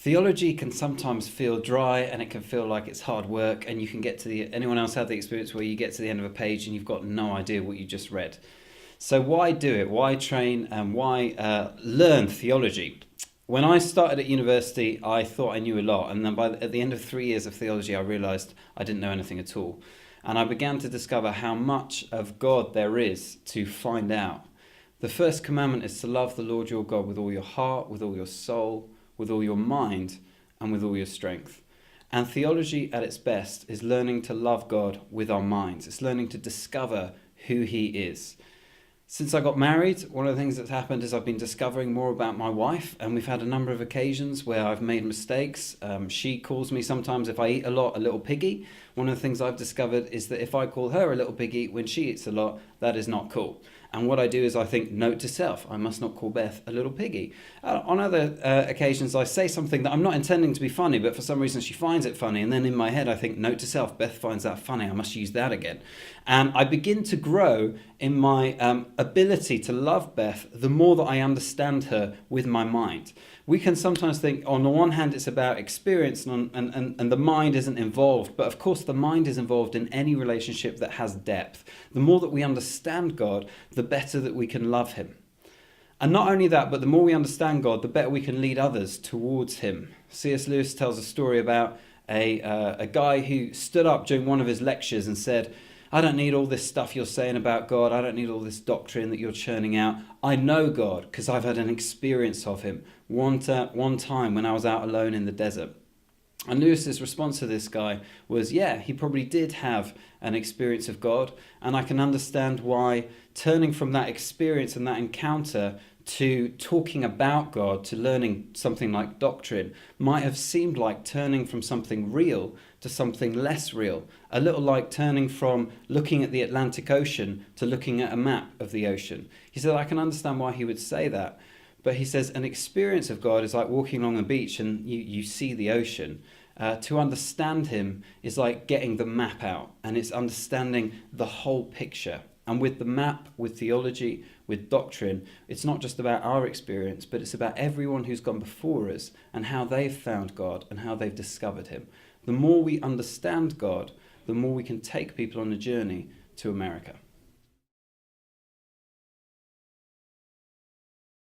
Theology can sometimes feel dry and it can feel like it's hard work, and you can get to anyone else had the experience where you get to the end of a page and you've got no idea what you just read. So why do it? Why train and why learn theology? When I started at university, I thought I knew a lot, and then at the end of 3 years of theology, I realised I didn't know anything at all. And I began to discover how much of God there is to find out. The first commandment is to love the Lord your God with all your heart, with all your soul, with all your mind, and with all your strength. And theology at its best is learning to love God with our minds. It's learning to discover who he is. Since I got married, one of the things that's happened is I've been discovering more about my wife, and we've had a number of occasions where I've made mistakes. She calls me sometimes, if I eat a lot, a little piggy. One of the things I've discovered is that if I call her a little piggy when she eats a lot, that is not cool. And what I do is I think, note to self, I must not call Beth a little piggy. On other occasions, I say something that I'm not intending to be funny, but for some reason she finds it funny. And then in my head, I think, note to self, Beth finds that funny, I must use that again. And I begin to grow in my ability to love Beth the more that I understand her with my mind. We can sometimes think, on the one hand, it's about experience and the mind isn't involved. But of course, the mind is involved in any relationship that has depth. The more that we understand God, the better that we can love him. And not only that, but the more we understand God, the better we can lead others towards him. C.S. Lewis tells a story about a guy who stood up during one of his lectures and said, I don't need all this stuff you're saying about God. I don't need all this doctrine that you're churning out. I know God because I've had an experience of him one time when I was out alone in the desert. And Lewis's response to this guy was, yeah, he probably did have an experience of God. And I can understand why turning from that experience and that encounter to talking about God, to learning something like doctrine, might have seemed like turning from something real to something less real. A little like turning from looking at the Atlantic Ocean to looking at a map of the ocean. He said, I can understand why he would say that. But he says an experience of God is like walking along the beach and you see the ocean. To understand him is like getting the map out, and it's understanding the whole picture. And with the map, with theology, with doctrine, it's not just about our experience, but it's about everyone who's gone before us and how they've found God and how they've discovered him. The more we understand God, the more we can take people on a journey to America.